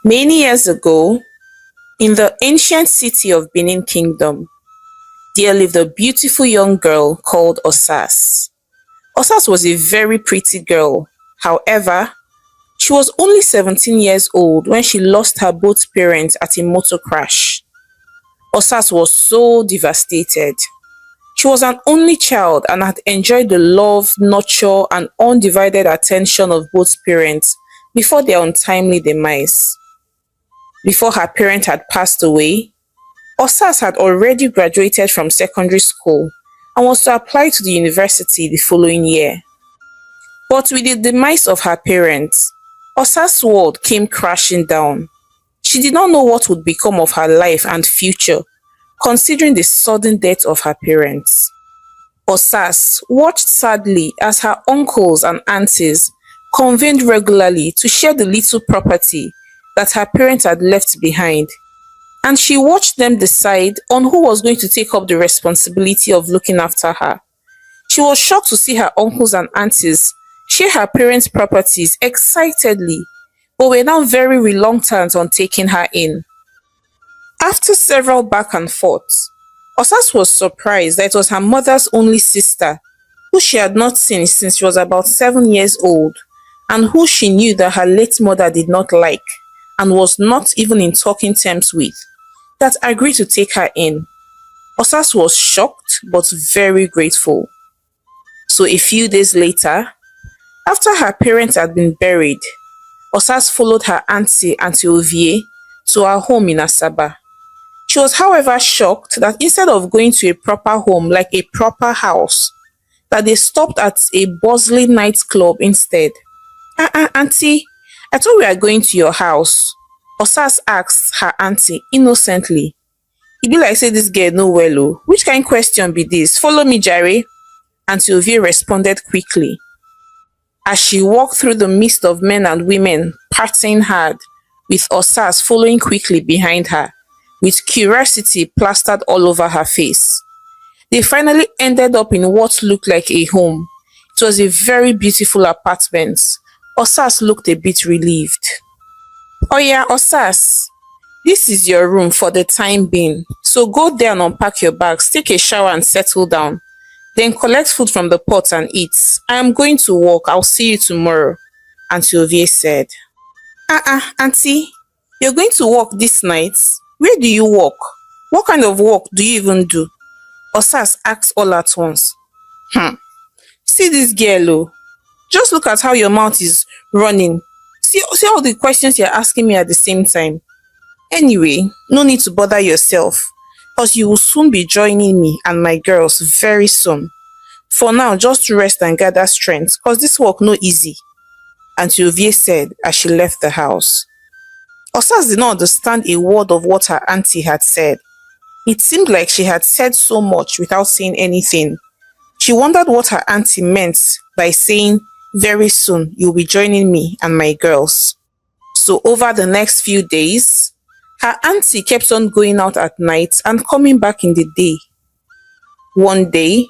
Many years ago, in the ancient city of Benin Kingdom, there lived a beautiful young girl called Osas. Osas was a very pretty girl. However, she was only 17 years old when she lost her both parents at a motor crash. Osas was so devastated. She was an only child and had enjoyed the love, nurture, and undivided attention of both parents before their untimely demise. Before her parents had passed away, Osas had already graduated from secondary school and was to apply to the university the following year. But with the demise of her parents, Osas' world came crashing down. She did not know what would become of her life and future, considering the sudden death of her parents. Osas watched sadly as her uncles and aunties convened regularly to share the little property that her parents had left behind, and she watched them decide on who was going to take up the responsibility of looking after her. She was shocked to see her uncles and aunties share her parents' properties excitedly, but were now very reluctant on taking her in. After several back and forths, Osas was surprised that it was her mother's only sister, who she had not seen since she was about 7 years old, and who she knew that her late mother did not like and was not even in talking terms with, that agreed to take her in. Osas was shocked but very grateful. So a few days later, after her parents had been buried, Osas followed her Auntie Ovie, to her home in Asaba. She was however shocked that instead of going to a proper home like a proper house, that they stopped at a bustling nightclub instead. Auntie, I thought we were going to your house. Osas asked her auntie innocently. E be like say this girl no well oh. Which kind question be this? Follow me jare. Auntie Ovie responded quickly, as she walked through the midst of men and women partying hard, with Osas following quickly behind her, with curiosity plastered all over her face. They finally ended up in what looked like a home. It was a very beautiful apartment. Osas looked a bit relieved. Oh yeah, Osas, this is your room for the time being. So go there and unpack your bags, take a shower and settle down. Then collect food from the pot and eat. I am going to work. I'll see you tomorrow, Auntie Ovie said. Auntie, you're going to work this night? Where do you work? What kind of work do you even do? Osas asked all at once. See this girl oh. Just look at how your mouth is running. See all the questions you're asking me at the same time. Anyway, no need to bother yourself, because you will soon be joining me and my girls very soon. For now, just rest and gather strength, because this work no easy, Auntie Ovie said as she left the house. Osas did not understand a word of what her auntie had said. It seemed like she had said so much without saying anything. She wondered what her auntie meant by saying, very soon you'll be joining me and my girls. So over the next few days, her auntie kept on going out at night and coming back in the day. One day,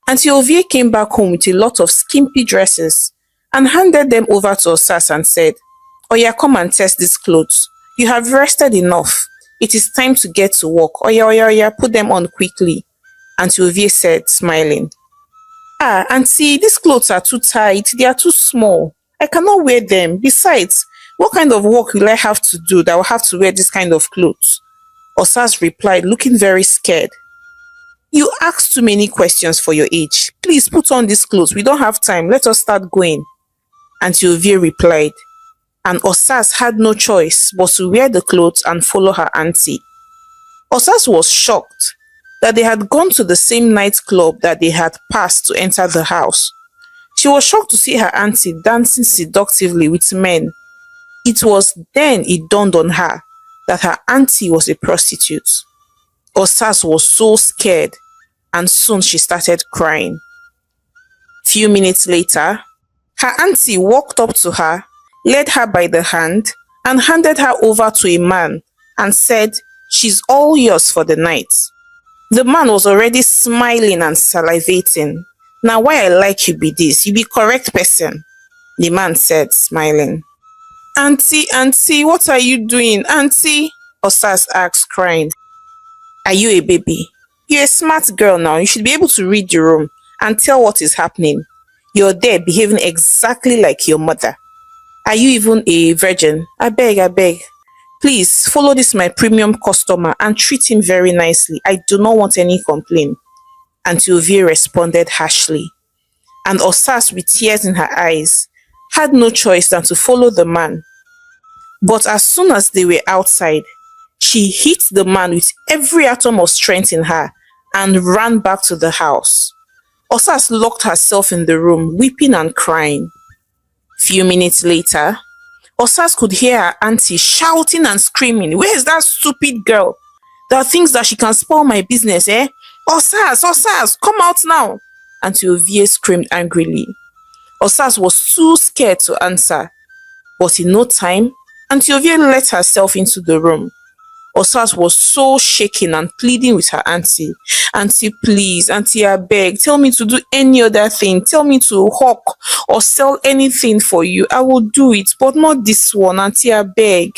Auntie Ovie came back home with a lot of skimpy dresses and handed them over to Osas and said, Oya, come and test these clothes. You have rested enough. It is time to get to work. Oya, put them on quickly, Auntie Ovie said, smiling. Auntie, these clothes are too tight. They are too small. I cannot wear them. Besides, what kind of work will I have to do that I will have to wear this kind of clothes? Osas replied, looking very scared. You ask too many questions for your age. Please put on these clothes. We don't have time. Let us start going, Auntie Ovie replied. And Osas had no choice but to wear the clothes and follow her auntie. Osas was shocked that they had gone to the same nightclub that they had passed to enter the house. She was shocked to see her auntie dancing seductively with men. It was then it dawned on her that her auntie was a prostitute. Osas was so scared, and soon she started crying. Few minutes later, her auntie walked up to her, led her by the hand, and handed her over to a man and said, she's all yours for the night. The man was already smiling and salivating. Now why I like you be this, you be correct person, the man said, smiling. Auntie, what are you doing? Auntie, Osas asked, crying. Are you a baby? You're a smart girl now. You should be able to read the room and tell what is happening. You're there behaving exactly like your mother. Are you even a virgin? I beg. Please follow this my premium customer and treat him very nicely. I do not want any complaint. Auntie Ovie responded harshly, and Osas, with tears in her eyes, had no choice than to follow the man. But as soon as they were outside, she hit the man with every atom of strength in her and ran back to the house. Osas locked herself in the room, weeping and crying. Few minutes later, Osas could hear her auntie shouting and screaming, "Where is that stupid girl? There are things that she can spoil my business, eh? Osas, come out now!" Auntie Ovie screamed angrily. Osas was too scared to answer, but in no time, Auntie Ovie let herself into the room. Osas was so shaking and pleading with her auntie. "Auntie, please, auntie, I beg, tell me to do any other thing. Tell me to hawk or sell anything for you. I will do it, but not this one, auntie, I beg."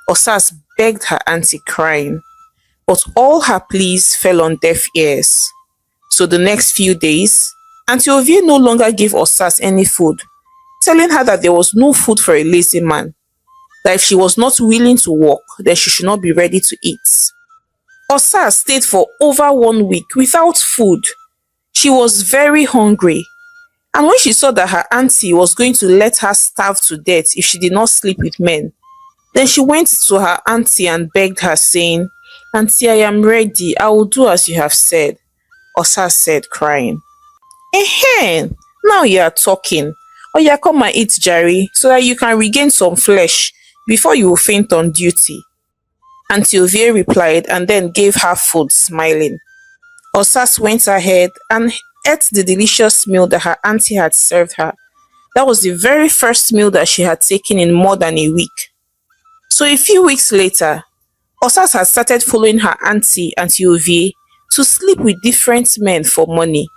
Osas begged her auntie, crying, but all her pleas fell on deaf ears. So the next few days, Auntie Ovie no longer gave Osas any food, telling her that there was no food for a lazy man, that if she was not willing to work, then she should not be ready to eat. Osas stayed for over 1 week without food. She was very hungry, and when she saw that her auntie was going to let her starve to death if she did not sleep with men, then she went to her auntie and begged her, saying, "Auntie, I am ready. I will do as you have said." Osas said, crying, "Ehen, now you are talking. Oya, come and eat, Jerry, so that you can regain some flesh before you will faint on duty." Auntie Ovie replied and then gave her food, smiling. Osas went ahead and ate the delicious meal that her auntie had served her. That was the very first meal that she had taken in more than a week. So a few weeks later, Osas had started following her Auntie Ovie, to sleep with different men for money.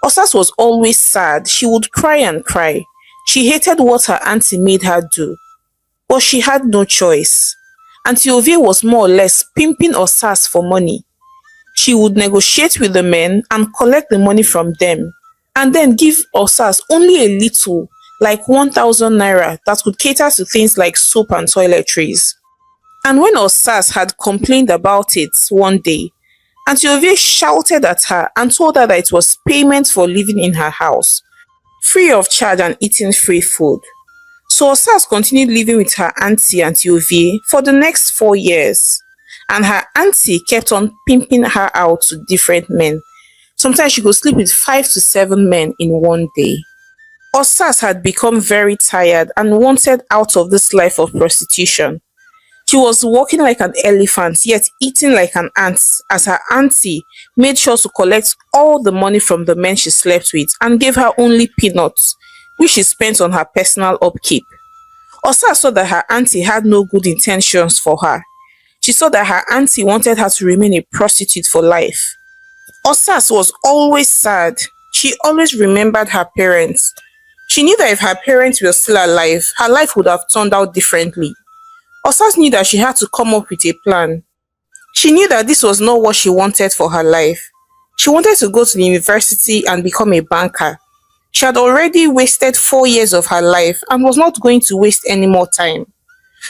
Osas was always sad. She would cry and cry. She hated what her auntie made her do, but she had no choice. Auntie Ovie was more or less pimping Osas for money. She would negotiate with the men and collect the money from them, and then give Osas only a little, like 1,000 naira, that could cater to things like soap and toiletries. And when Osas had complained about it one day, Auntie Ovie shouted at her and told her that it was payment for living in her house, free of charge and eating free food. So Osas continued living with her Auntie Ovie, for the next 4 years. And her auntie kept on pimping her out to different men. Sometimes she could sleep with 5 to 7 men in one day. Osas had become very tired and wanted out of this life of prostitution. She was walking like an elephant, yet eating like an ant, as her auntie made sure to collect all the money from the men she slept with and gave her only peanuts, which she spent on her personal upkeep. Osas saw that her auntie had no good intentions for her. She saw that her auntie wanted her to remain a prostitute for life. Osas was always sad. She always remembered her parents. She knew that if her parents were still alive, her life would have turned out differently. Osas knew that she had to come up with a plan. She knew that this was not what she wanted for her life. She wanted to go to the university and become a banker. She had already wasted 4 years of her life and was not going to waste any more time.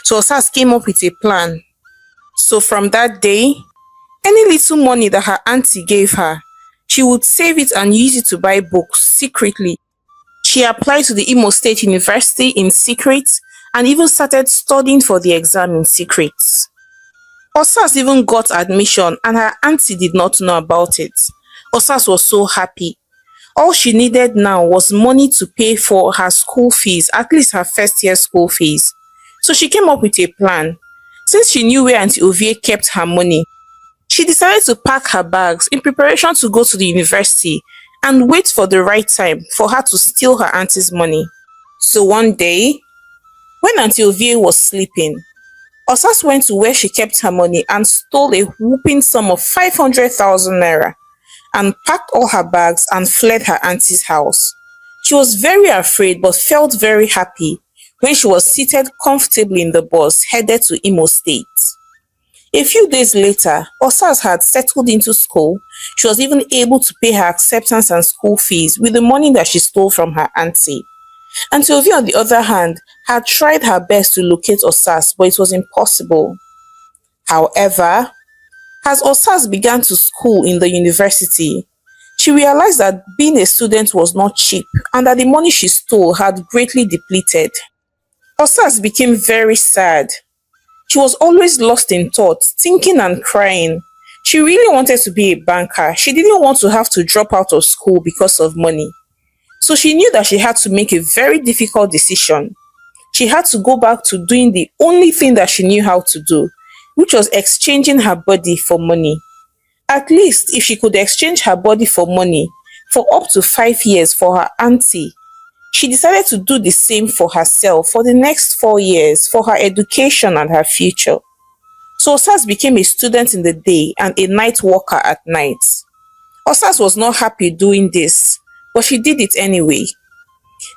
So Osas came up with a plan. So from that day, any little money that her auntie gave her, she would save it and use it to buy books secretly. She applied to the Imo State University in secret and even started studying for the exam in secret. Osas even got admission and her auntie did not know about it. Osas was so happy. All she needed now was money to pay for her school fees, at least her first year school fees. So she came up with a plan. Since she knew where Auntie Ovie kept her money, she decided to pack her bags in preparation to go to the university and wait for the right time for her to steal her auntie's money. So one day, when Auntie Ovie was sleeping, Osas went to where she kept her money and stole a whooping sum of 500,000 naira and packed all her bags and fled her auntie's house. She was very afraid but felt very happy when she was seated comfortably in the bus headed to Imo State. A few days later, Osas had settled into school. She was even able to pay her acceptance and school fees with the money that she stole from her auntie. And Sylvia, on the other hand, had tried her best to locate Osas, but it was impossible. However, as Osas began to school in the university, she realized that being a student was not cheap and that the money she stole had greatly depleted. Osas became very sad. She was always lost in thought, thinking and crying. She really wanted to be a banker. She didn't want to have to drop out of school because of money. So she knew that she had to make a very difficult decision. She had to go back to doing the only thing that she knew how to do, which was exchanging her body for money. At least if she could exchange her body for money for up to 5 years for her auntie, she decided to do the same for herself for the next 4 years for her education and her future. So Osas became a student in the day and a night worker at night. Osas was not happy doing this, but she did it anyway.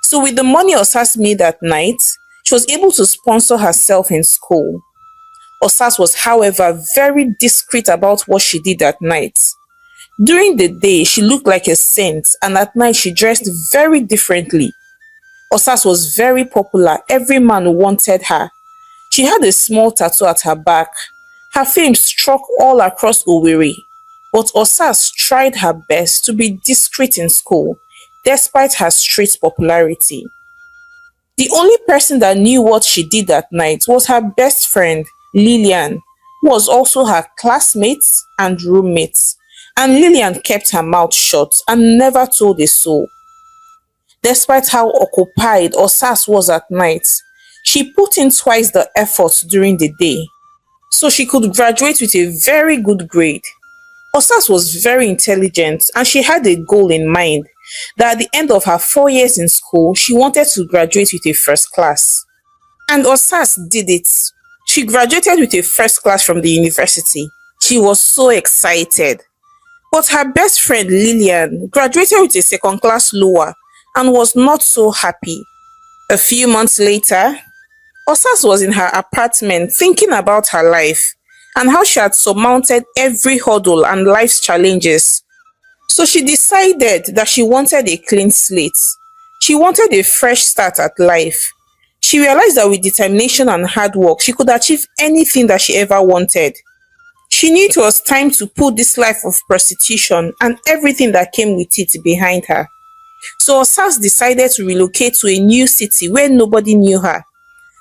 So with the money Osas made at night, she was able to sponsor herself in school. Osas was, however, very discreet about what she did at night. During the day, she looked like a saint, and at night she dressed very differently. Osas was very popular. Every man wanted her. She had a small tattoo at her back. Her fame struck all across Owerri. But Osas tried her best to be discreet in school, despite her street popularity. The only person that knew what she did that night was her best friend, Lillian, who was also her classmate and roommate. And Lillian kept her mouth shut and never told a soul. Despite how occupied Osas was at night, she put in twice the effort during the day, so she could graduate with a very good grade. Osas was very intelligent and she had a goal in mind that at the end of her 4 years in school, she wanted to graduate with a first class. And Osas did it. She graduated with a first class from the university. She was so excited. But her best friend Lillian graduated with a second class lower and was not so happy. A few months later, Osas was in her apartment thinking about her life and how she had surmounted every hurdle and life's challenges. So she decided that she wanted a clean slate. She wanted a fresh start at life. She realized that with determination and hard work, she could achieve anything that she ever wanted. She knew it was time to put this life of prostitution and everything that came with it behind her. So Osas decided to relocate to a new city where nobody knew her.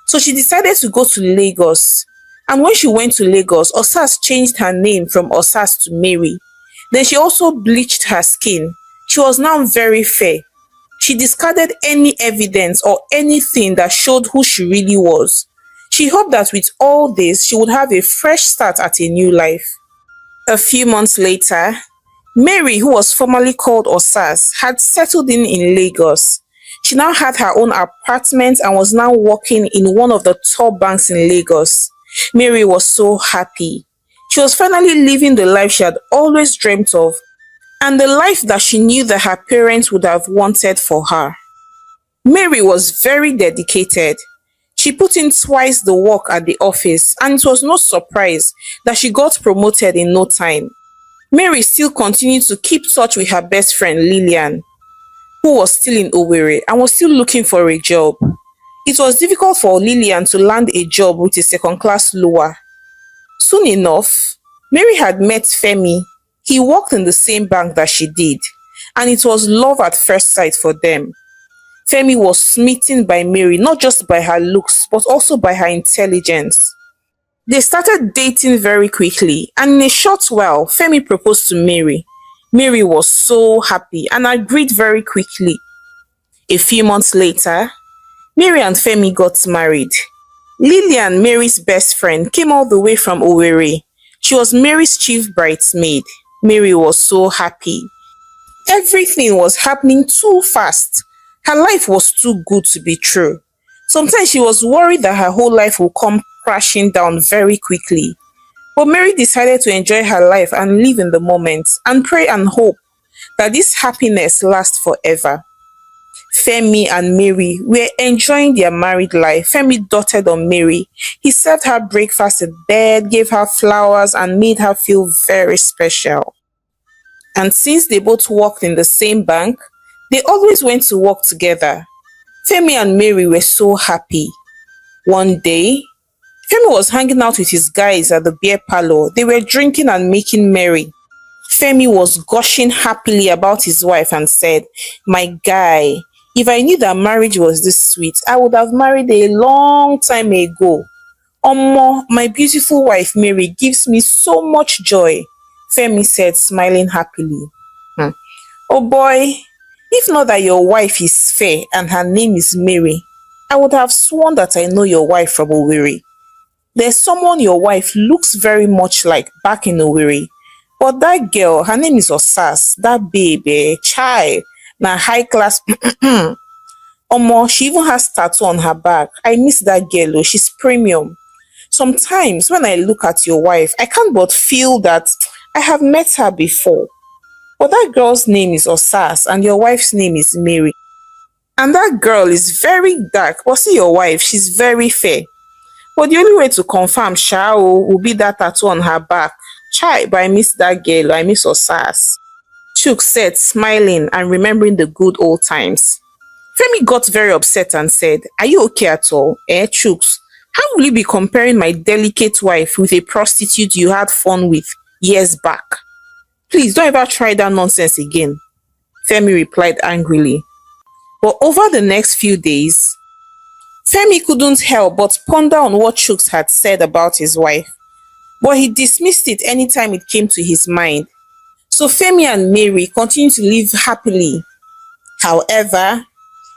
So she decided to go to Lagos. And when she went to Lagos, Osas changed her name from Osas to Mary. Then she also bleached her skin. She was now very fair. She discarded any evidence or anything that showed who she really was. She hoped that with all this, she would have a fresh start at a new life. A few months later, Mary, who was formerly called Osas, had settled in Lagos. She now had her own apartment and was now working in one of the top banks in Lagos. Mary was so happy. She was finally living the life she had always dreamt of, and the life that she knew that her parents would have wanted for her. Mary was very dedicated. She put in twice the work at the office, and it was no surprise that she got promoted in no time. Mary still continued to keep touch with her best friend Lillian, who was still in Owerri and was still looking for a job. It was difficult for Lillian to land a job with a second class lower. Soon enough, Mary had met Femi. He worked in the same bank that she did, and it was love at first sight for them. Femi was smitten by Mary, not just by her looks, but also by her intelligence. They started dating very quickly, and in a short while, Femi proposed to Mary. Mary was so happy and agreed very quickly. A few months later, Mary and Femi got married. Lillian, Mary's best friend, came all the way from Owerri. She was Mary's chief bridesmaid. Mary was so happy. Everything was happening too fast. Her life was too good to be true. Sometimes she was worried that her whole life would come crashing down very quickly. But Mary decided to enjoy her life and live in the moment and pray and hope that this happiness lasts forever. Femi and Mary were enjoying their married life. Femi doted on Mary. He served her breakfast in bed, gave her flowers, and made her feel very special. And since they both worked in the same bank, they always went to work together. Femi and Mary were so happy. One day, Femi was hanging out with his guys at the beer parlor. They were drinking and making merry. Femi was gushing happily about his wife and said, "My guy, if I knew that marriage was this sweet, I would have married a long time ago. Omo, my beautiful wife Mary gives me so much joy," Femi said, smiling happily. Hmm. Oh boy, if not that your wife is fair and her name is Mary, I would have sworn that I know your wife from Owerri. There's someone your wife looks very much like back in Owerri. But that girl, her name is Osas, that baby, chai, na high class. Omo, she even has tattoo on her back. I miss that girl, oh, she's premium. Sometimes when I look at your wife, I can't but feel that I have met her before. But that girl's name is Osas and your wife's name is Mary. And that girl is very dark, but see your wife, she's very fair. But the only way to confirm Sha will be that tattoo on her back. Chai, but I miss that girl, I miss Osas. Chuk said, smiling and remembering the good old times. Femi got very upset and said, "Are you okay at all? Chuks, how will you be comparing my delicate wife with a prostitute you had fun with years back? Please don't ever try that nonsense again," Femi replied angrily. But over the next few days, Femi couldn't help but ponder on what Chooks had said about his wife. But he dismissed it anytime it came to his mind. So Femi and Mary continued to live happily. However,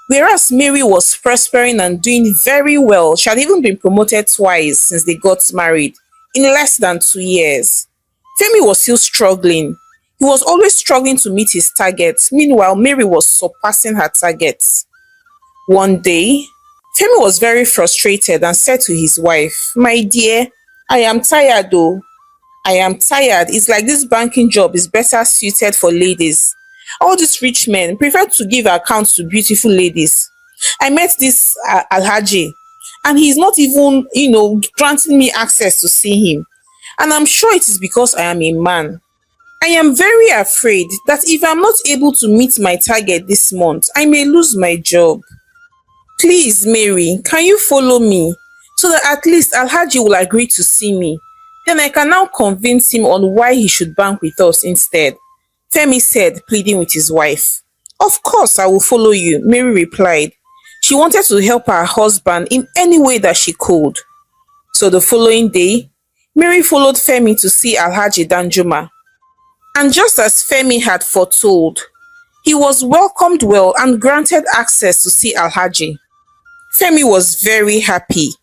whereas Mary was prospering and doing very well, she had even been promoted twice since they got married in less than 2 years. Femi was still struggling. He was always struggling to meet his targets. Meanwhile, Mary was surpassing her targets. One day, Femi was very frustrated and said to his wife, "My dear, I am tired though. I am tired. It's like this banking job is better suited for ladies. All these rich men prefer to give accounts to beautiful ladies. I met this Alhaji and he's not even, granting me access to see him. And I'm sure it is because I am a man. I am very afraid that if I'm not able to meet my target this month, I may lose my job. Please, Mary, can you follow me so that at least Alhaji will agree to see me? Then I can now convince him on why he should bank with us instead," Femi said, pleading with his wife. "Of course, I will follow you," Mary replied. She wanted to help her husband in any way that she could. So the following day, Mary followed Femi to see Alhaji Danjuma. And just as Femi had foretold, he was welcomed well and granted access to see Alhaji. Femi was very happy.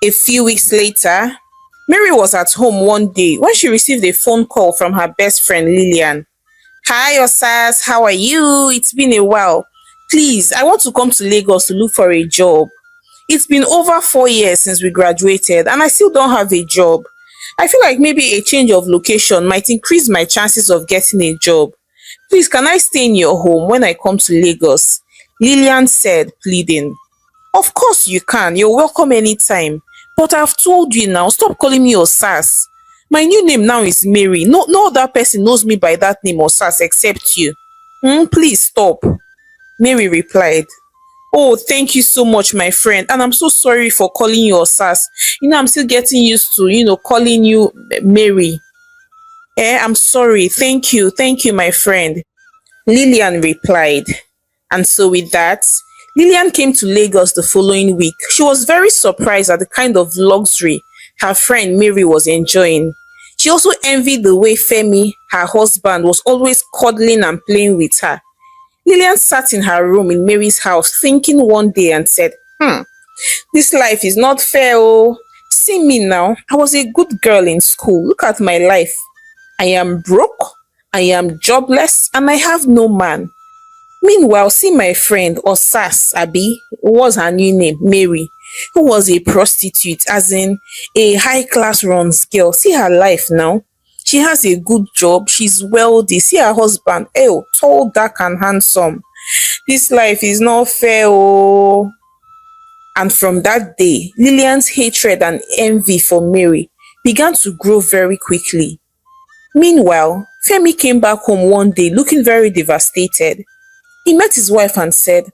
A few weeks later, Mary was at home one day when she received a phone call from her best friend Lillian. "Hi, Osas, how are you? It's been a while. Please, I want to come to Lagos to look for a job. It's been over 4 years since we graduated and I still don't have a job. I feel like maybe a change of location might increase my chances of getting a job. Please, can I stay in your home when I come to Lagos?" Lillian said, pleading. "Of course you can. You're welcome anytime. But I've told you now, stop calling me Osas. My new name now is Mary. No other person knows me by that name Osas except you. Please stop," Mary replied. "Oh, thank you so much, my friend. And I'm so sorry for calling you Osas. I'm still getting used to, calling you Mary. I'm sorry. Thank you. Thank you, my friend," Lillian replied. And so with that, Lillian came to Lagos the following week. She was very surprised at the kind of luxury her friend Mary was enjoying. She also envied the way Femi, her husband, was always cuddling and playing with her. Lillian sat in her room in Mary's house thinking one day and said, "This life is not fair, oh. See me now. I was a good girl in school. Look at my life. I am broke, I am jobless, and I have no man. Meanwhile, see my friend Osas Abi, was her new name, Mary, who was a prostitute, as in a high-class runs girl. See her life now. She has a good job, she's wealthy. See her husband, tall, dark, and handsome. This life is not fair, oh. And from that day, Lillian's hatred and envy for Mary began to grow very quickly. Meanwhile, Femi came back home one day looking very devastated. He met his wife and said,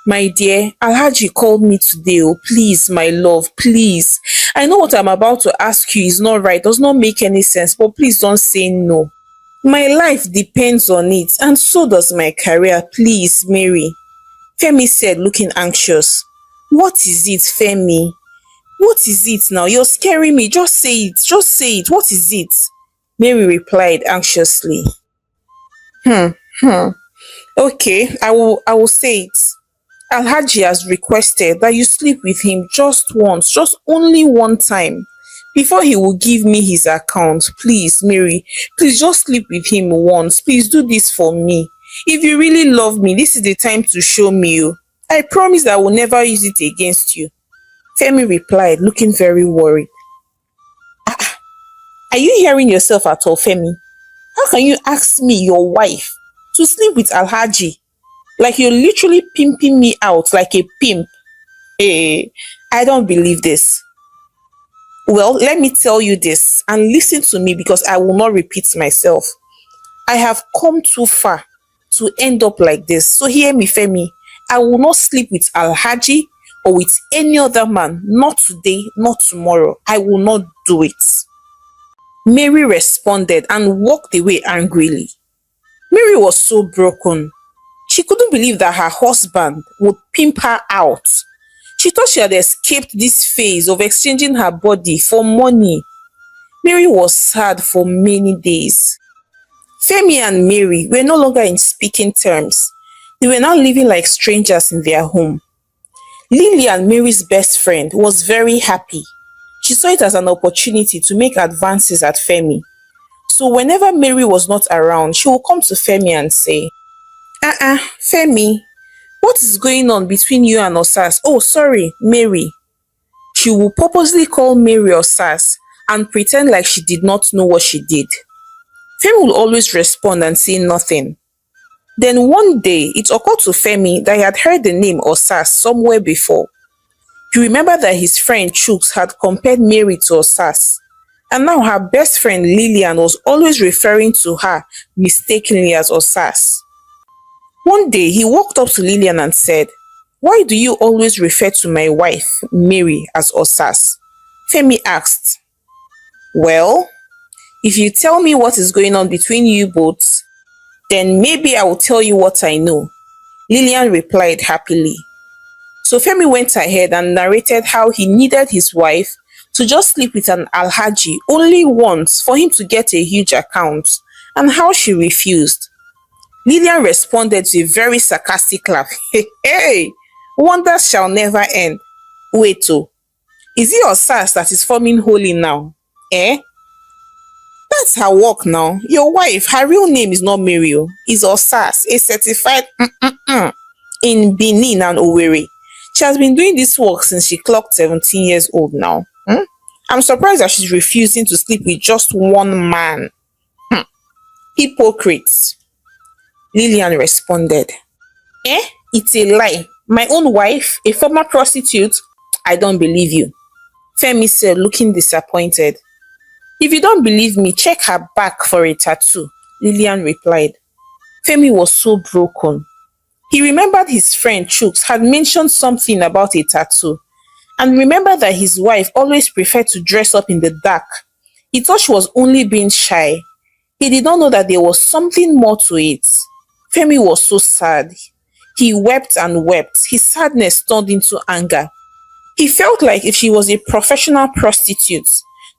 my dear, Alhaji called me today. Oh, please, my love, please. I know what I'm about to ask you is not right, does not make any sense, but please don't say no. My life depends on it, and so does my career. Please, Mary. Femi said, looking anxious. What is it, Femi? What is it now? You're scaring me. Just say it. Just say it. What is it? Mary replied anxiously. Hmm, hmm. Okay, I will say it. Alhaji has requested that you sleep with him just once, just only one time, before he will give me his account. Please, Mary, please just sleep with him once. Please do this for me. If you really love me, this is the time to show me. Oh. I promise that I will never use it against you. Femi replied, looking very worried. Are you hearing yourself at all, Femi? How can you ask me, your wife, to sleep with Alhaji? Like you're literally pimping me out like a pimp. Hey, I don't believe this. Well, let me tell you this and listen to me because I will not repeat myself. I have come too far to end up like this. So hear me, Femi. I will not sleep with Alhaji or with any other man. Not today, not tomorrow. I will not do it. Mary responded and walked away angrily. Mary was so broken. She couldn't believe that her husband would pimp her out. She thought she had escaped this phase of exchanging her body for money. Mary was sad for many days. Femi and Mary were no longer in speaking terms. They were now living like strangers in their home. Lillian, Mary's best friend, was very happy. She saw it as an opportunity to make advances at Femi. So whenever Mary was not around, she would come to Femi and say, Femi, what is going on between you and Osas? Oh, sorry, Mary. She would purposely call Mary Osas and pretend like she did not know what she did. Femi would always respond and say nothing. Then one day, it occurred to Femi that he had heard the name Osas somewhere before. He remembered that his friend Chooks had compared Mary to Osas, and now her best friend Lillian was always referring to her mistakenly as Osas. One day, he walked up to Lillian and said, "Why do you always refer to my wife, Mary, as Osas?" Femi asked. "Well, if you tell me what is going on between you both, then maybe I will tell you what I know," Lillian replied happily. So Femi went ahead and narrated how he needed his wife to just sleep with an Alhaji only once for him to get a huge account, and how she refused. Lillian responded to a very sarcastic laugh. Hey, wonders shall never end. Wait, oh, is it Osas that is forming holy now? Eh? That's her work now. Your wife, her real name is not Mary, is Osas, a certified in Benin and Owerri. She has been doing this work since she clocked 17 years old now. I'm surprised that she's refusing to sleep with just one man. Hypocrites. Lillian responded. It's a lie. My own wife, a former prostitute? I don't believe you. Femi said, looking disappointed. If you don't believe me, check her back for a tattoo, Lillian replied. Femi was so broken. He remembered his friend Chooks had mentioned something about a tattoo, and remembered that his wife always preferred to dress up in the dark. He thought she was only being shy. He did not know that there was something more to it. Femi was so sad. He wept and wept. His sadness turned into anger. He felt like if she was a professional prostitute,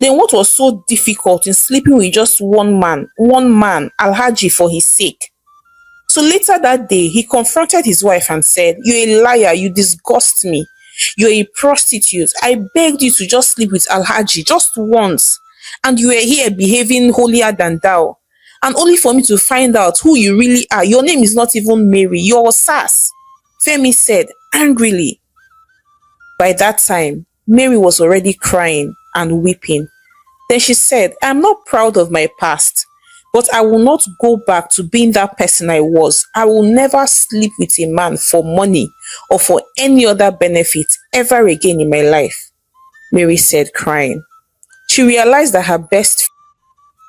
then what was so difficult in sleeping with just one man, Alhaji, for his sake? So later that day, he confronted his wife and said, "You're a liar, you disgust me. You're a prostitute. I begged you to just sleep with Alhaji just once, and you were here behaving holier than thou. And only for me to find out who you really are. Your name is not even Mary, you're Sass," Femi said angrily. By that time, Mary was already crying and weeping. Then she said, "I'm not proud of my past, But I will not go back to being that person I was. I will never sleep with a man for money or for any other benefit ever again in my life, Mary said, crying. She realized that her best friend,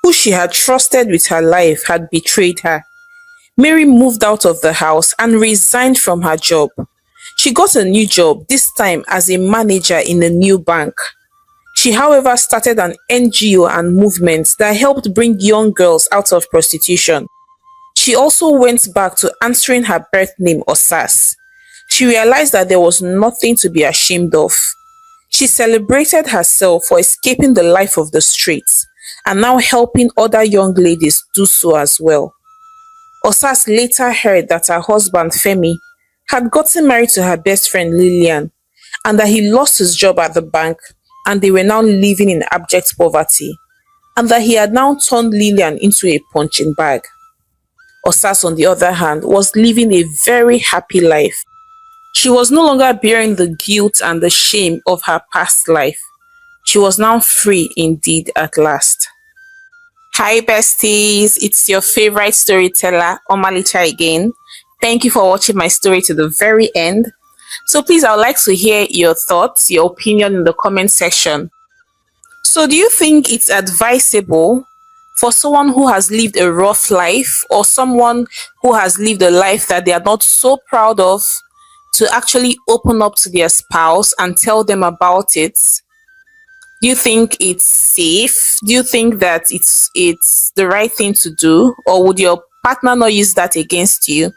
who she had trusted with her life, had betrayed her. Mary moved out of the house and resigned from her job. She got a new job, this time as a manager in a new bank. She, however, started an NGO and movement that helped bring young girls out of prostitution. She also went back to answering her birth name, Osas. She realized that there was nothing to be ashamed of. She celebrated herself for escaping the life of the streets and now helping other young ladies do so as well. Osas later heard that her husband, Femi, had gotten married to her best friend, Lillian, and that he lost his job at the bank and they were now living in abject poverty, and that he had now turned Lillian into a punching bag. Osas, on the other hand, was living a very happy life. She was no longer bearing the guilt and the shame of her past life. She was now free indeed at last. Hi besties, it's your favorite storyteller, Omalicha again. Thank you for watching my story to the very end. So please, I would like to hear your thoughts, your opinion in the comment section. So do you think it's advisable for someone who has lived a rough life or someone who has lived a life that they are not so proud of to actually open up to their spouse and tell them about it? Do you think it's safe? Do you think that it's the right thing to do, or would your partner not use that against you?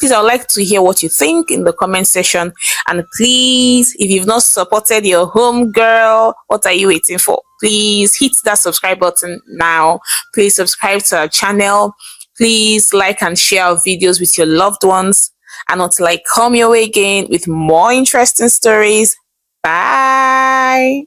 Please, I would like to hear what you think in the comment section. And please, if you've not supported your home girl, what are you waiting for? Please hit that subscribe button now. Please subscribe to our channel. Please like and share our videos with your loved ones. And until I come your way again with more interesting stories, bye.